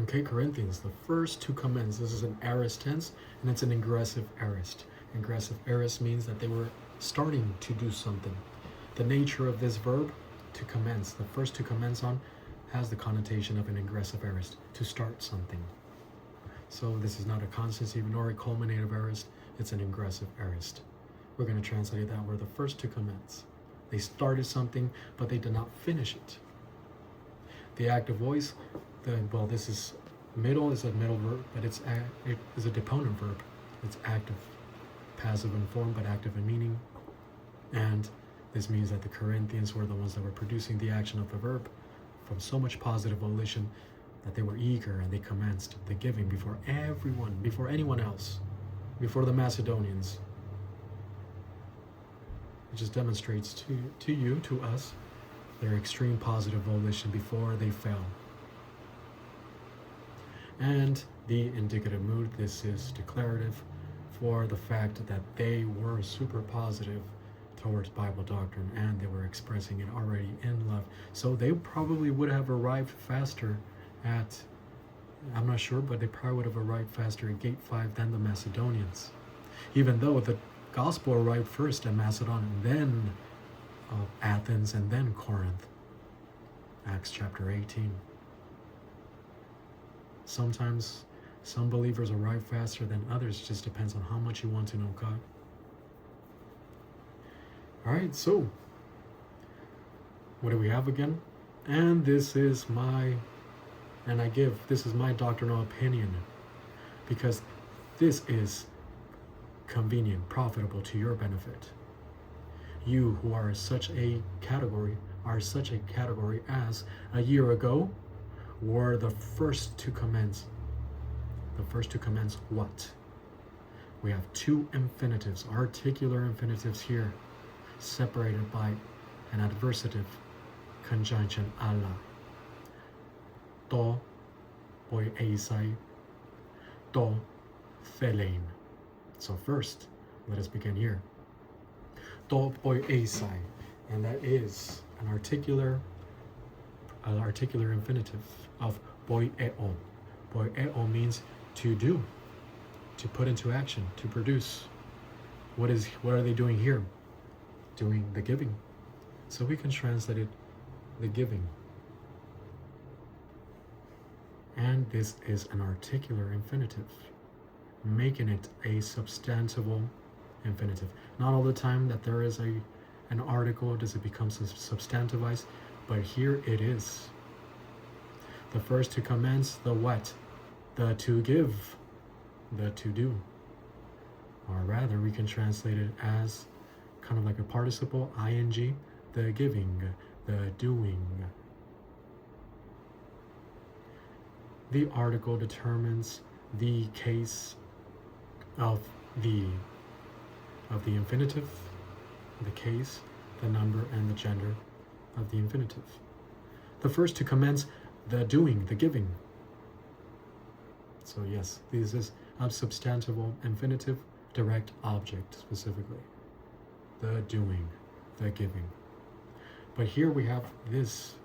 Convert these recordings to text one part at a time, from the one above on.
Okay, Corinthians, the first to commence. This is an aorist tense, and it's an ingressive aorist. Ingressive aorist means that they were starting to do something. The nature of this verb, to commence, the first to commence on, has the connotation of an ingressive aorist, to start something. So this is not a constantive nor a culminative aorist, it's an ingressive aorist. We're going to translate that word, the first to commence. They started something, but they did not finish it. The active voice, this is middle is a middle verb, but it is a deponent verb. It's active, passive in form, but active in meaning. And this means that the Corinthians were the ones that were producing the action of the verb from so much positive volition that they were eager and they commenced the giving before everyone, before anyone else, before the Macedonians. It just demonstrates to you, to us, their extreme positive volition before they fell. And the indicative mood, this is declarative for the fact that they were super positive towards Bible doctrine and they were expressing it already in love. So they probably would have arrived faster at, I'm not sure, but they probably would have arrived faster at Gate 5 than the Macedonians. Even though the gospel arrived first at Macedon, then Athens, and then Corinth. Acts chapter 18. Sometimes some believers arrive faster than others. It just depends on how much you want to know God. All right, so what do we have again? And this is my doctrinal opinion, because this is convenient, profitable to your benefit. You who are such a category as a year ago were the first to commence. The first to commence what? We have two infinitives, articular infinitives here, separated by an adversative conjunction alla. To poiesai, to thelein. So first, let us begin here. To poiesai, and that is an articular infinitive of poieo. Poieo means to do, to put into action, to produce. What are they doing here? Doing the giving. So we can translate it, the giving. And this is an articular infinitive, making it a substantival infinitive. Not all the time that there is an article does it become substantivized, but here it is. The first to commence, the what? The to give, the to do. Or rather, we can translate it as kind of like a participle, ing, the giving, the doing. The article determines the case of the infinitive, the case, the number, and the gender of the infinitive. The first to commence, the doing, the giving. So yes, this is a substantival infinitive, direct object specifically. The doing, the giving. But here we have this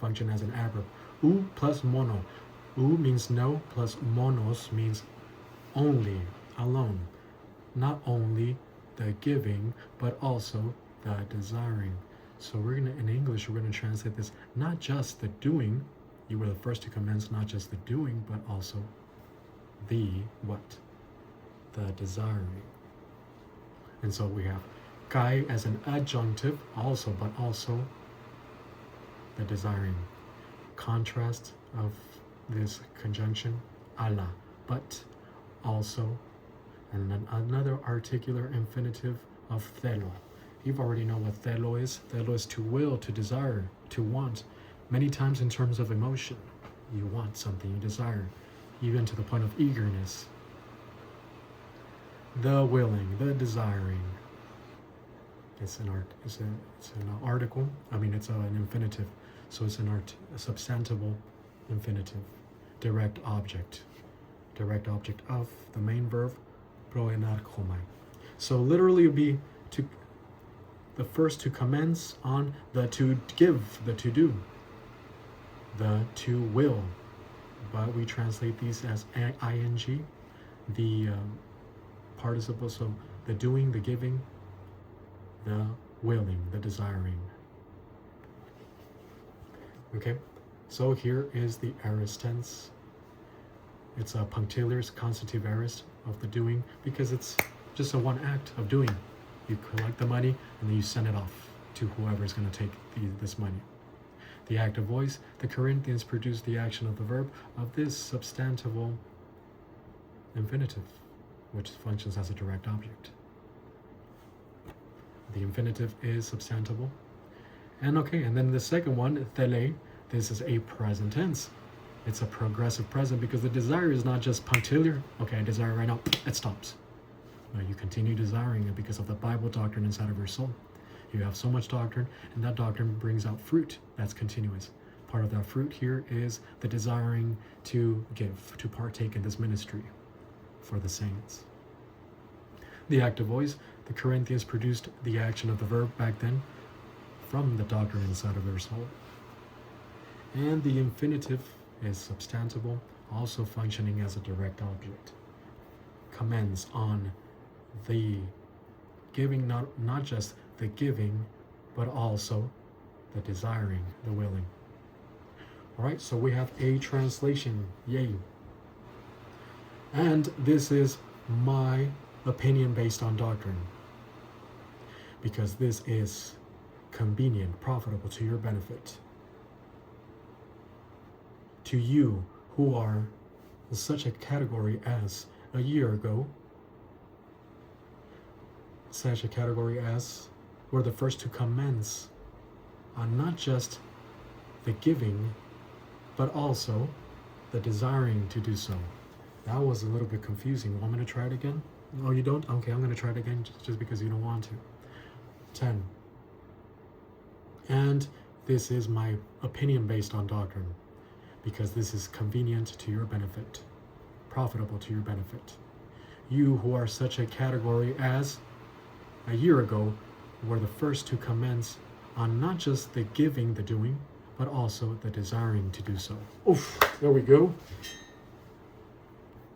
function as an adverb. U plus mono. U means no, plus monos means only, alone. Not only the giving, but also the desiring. So in English, we're gonna translate this, not just the doing, you were the first to commence, not just the doing, but also the what? The desiring. And so we have kai as an adjunctive, also, but also the desiring. Contrast of this conjunction, alla, but also, and then another articular infinitive of thelo. You already know what thelo is. Thelo is to will, to desire, to want. Many times in terms of emotion, you want something, you desire, even to the point of eagerness. The willing, the desiring. It's an article. It's an infinitive. So it's a substantival infinitive. Direct object of the main verb, proenarchomai. So literally it would be the first to commence on, the to give, the to do, the to will, but we translate these as ing, the participle, so the doing, the giving, the willing, the desiring. Okay, so here is the aorist tense. It's a punctiliar constitutive aorist of the doing, because it's just a one act of doing. You collect the money and then you send it off to whoever is going to take this money. The active voice, the Corinthians produced the action of the verb of this substantival infinitive, which functions as a direct object. The infinitive is substantival. And okay, and then the second one, thele, this is a present tense. It's a progressive present because the desire is not just punctiliar. Okay, I desire right now, it stops. No, you continue desiring it because of the Bible doctrine inside of your soul. You have so much doctrine, and that doctrine brings out fruit that's continuous. Part of that fruit here is the desiring to give, to partake in this ministry for the saints. The active voice, the Corinthians produced the action of the verb back then from the doctrine inside of their soul. And the infinitive is substantival, also functioning as a direct object. Commends on the giving, not just the giving, but also the desiring, the willing. All right, so we have a translation, yay. And this is my opinion based on doctrine, because this is convenient, profitable to your benefit. To you who are such a category as a year ago, such a category as were the first to commence on not just the giving, but also the desiring to do so. That was a little bit confusing. Want me to try it again? Oh, you don't? Okay, I'm going to try it again just because you don't want to. 10. And this is my opinion based on doctrine, because this is convenient to your benefit, profitable to your benefit. You who are such a category as a year ago were the first to commence on not just the giving, the doing, but also the desiring to do so. Oof, there we go.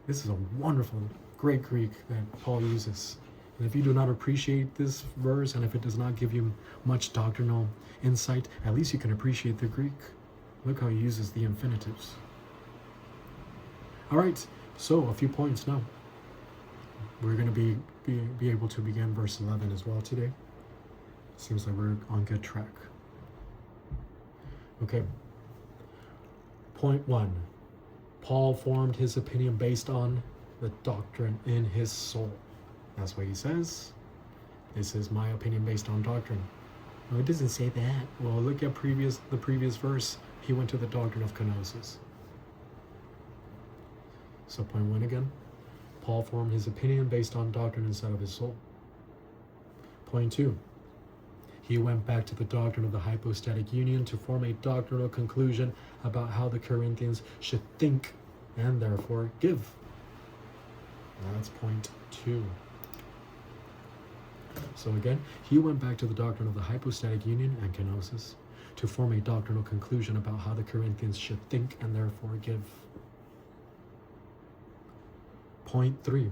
This is a wonderful, great Greek that Paul uses. And if you do not appreciate this verse, and if it does not give you much doctrinal insight, at least you can appreciate the Greek. Look how he uses the infinitives. All right, so a few points now. We're going to be able to begin verse 11 as well today. Seems like we're on good track. Okay. Point 1. Paul formed his opinion based on the doctrine in his soul. That's what he says. This is my opinion based on doctrine. No, it doesn't say that. Well, look at the previous verse. He went to the doctrine of kenosis. So point 1 again. Paul formed his opinion based on doctrine inside of his soul. Point 2. He went back to the doctrine of the hypostatic union to form a doctrinal conclusion about how the Corinthians should think and therefore give. That's point 2. So again, he went back to the doctrine of the hypostatic union and kenosis to form a doctrinal conclusion about how the Corinthians should think and therefore give. Point 3.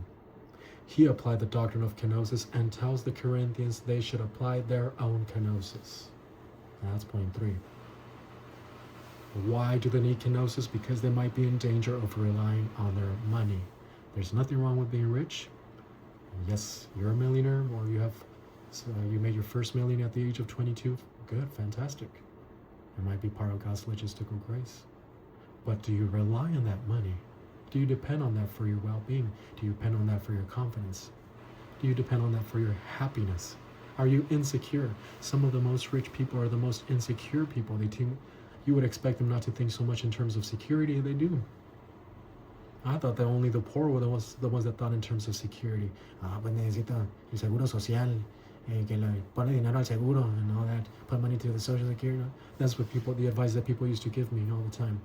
He applied the doctrine of kenosis and tells the Corinthians they should apply their own kenosis. That's point 3. Why do they need kenosis? Because they might be in danger of relying on their money. There's nothing wrong with being rich. Yes, you're a millionaire, or you made your first million at the age of 22. Good, fantastic. It might be part of God's logistical grace. But do you rely on that money? Do you depend on that for your well-being? Do you depend on that for your confidence? Do you depend on that for your happiness? Are you insecure? Some of the most rich people are the most insecure people. You would expect them not to think so much in terms of security. They do. I thought that only the poor were the ones that thought in terms of security. Pues necesita el seguro social, que le pone dinero al seguro and all that. Put money to the social security. That's what the advice that people used to give me all the time.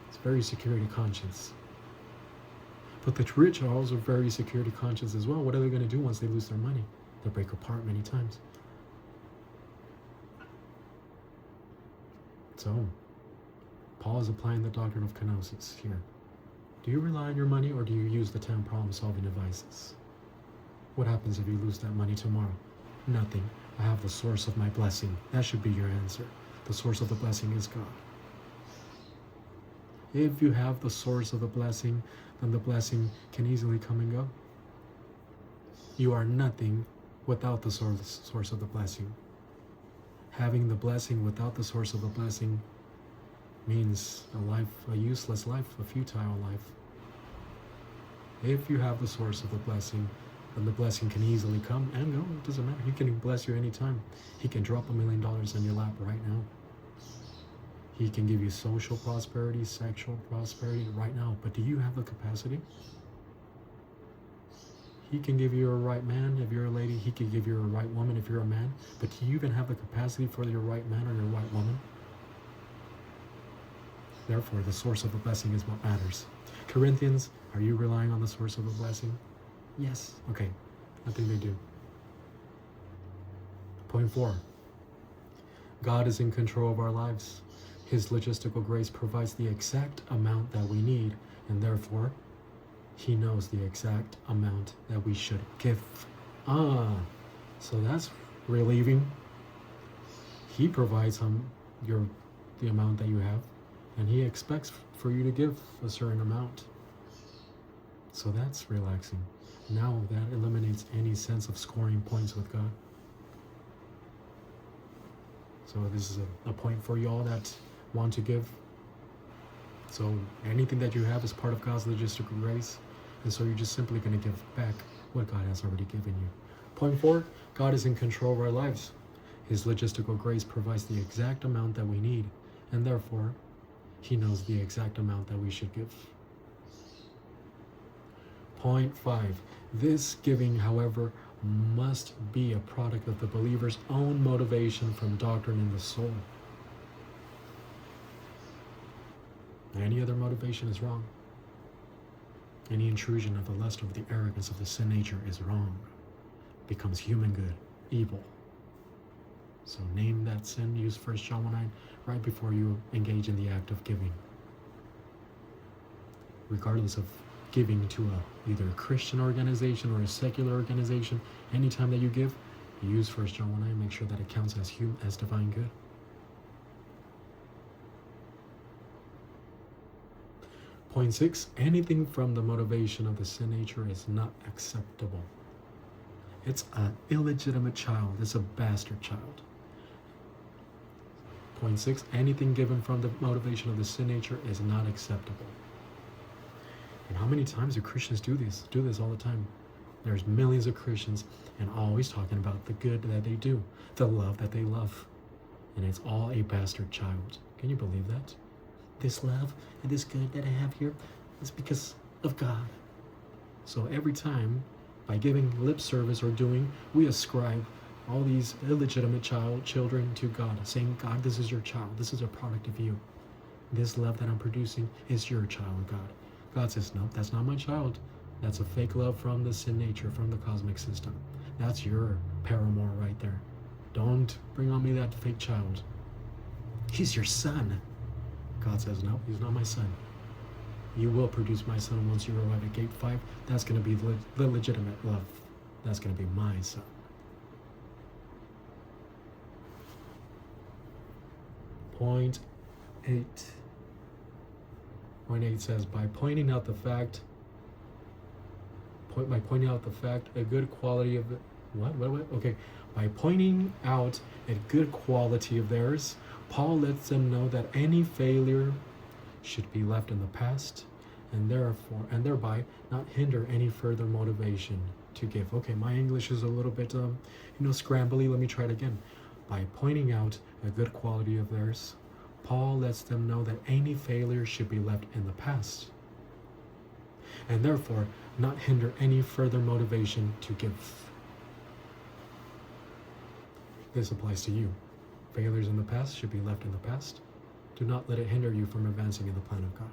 It's very security conscious. But the rich are also very security conscious as well. What are they going to do once they lose their money? They'll break apart many times. So, Paul is applying the doctrine of kenosis here. Do you rely on your money, or do you use the 10 problem-solving devices? What happens if you lose that money tomorrow? Nothing. I have the source of my blessing. That should be your answer. The source of the blessing is God. If you have the source of the blessing, then the blessing can easily come and go. You are nothing without the source of the blessing. Having the blessing without the source of the blessing means a useless life, a futile life. If you have the source of the blessing, then the blessing can easily come and go. It doesn't matter. He can bless you anytime. He can drop $1 million in your lap right now. He can give you social prosperity, sexual prosperity right now. But do you have the capacity? He can give you a right man if you're a lady. He can give you a right woman if you're a man. But do you even have the capacity for your right man or your right woman? Therefore, the source of the blessing is what matters. Corinthians, are you relying on the source of the blessing? Yes. Okay. I think they do. Point 4. God is in control of our lives. His logistical grace provides the exact amount that we need, and therefore, He knows the exact amount that we should give. So that's relieving. He provides the amount that you have, and He expects for you to give a certain amount. So that's relaxing. Now that eliminates any sense of scoring points with God. So this is a point for y'all that want to give. So anything that you have is part of God's logistical grace. And so you're just simply going to give back what God has already given you. Point 4, God is in control of our lives. His logistical grace provides the exact amount that we need, and therefore, He knows the exact amount that we should give. Point 5, this giving, however, must be a product of the believer's own motivation from doctrine in the soul. Any other motivation is wrong. Any intrusion of the lust of the arrogance of the sin nature is wrong. Becomes human good, evil. So name that sin, use 1 John 1:9 right before you engage in the act of giving. Regardless of giving to either a Christian organization or a secular organization, anytime that you give, use 1 John 1:9, make sure that it counts as divine good. Point 6, anything from the motivation of the sin nature is not acceptable. It's an illegitimate child. It's a bastard child. Point 6, anything given from the motivation of the sin nature is not acceptable. And how many times do Christians do this all the time? There's millions of Christians and always talking about the good that they do, the love that they love. And it's all a bastard child. Can you believe that? This love and this good that I have here is because of God. So every time, by giving lip service or doing, we ascribe all these illegitimate children to God, saying, God, this is your child. This is a product of you. This love that I'm producing is your child, God. God says, no, that's not my child. That's a fake love from the sin nature, from the cosmic system. That's your paramour right there. Don't bring on me that fake child. He's your son. God says, no, he's not my son. You will produce my son once you arrive at gate 5. That's going to be the legitimate love. That's going to be my son. Point 8. Point 8 says, by pointing out the fact, a good quality of by pointing out a good quality of theirs, Paul lets them know that any failure should be left in the past, and thereby not hinder any further motivation to give. Okay, my English is a little bit scrambly. Let me try it again. By pointing out a good quality of theirs, Paul lets them know that any failure should be left in the past, and therefore not hinder any further motivation to give. This applies to you. Failures in the past should be left in the past. Do not let it hinder you from advancing in the plan of God.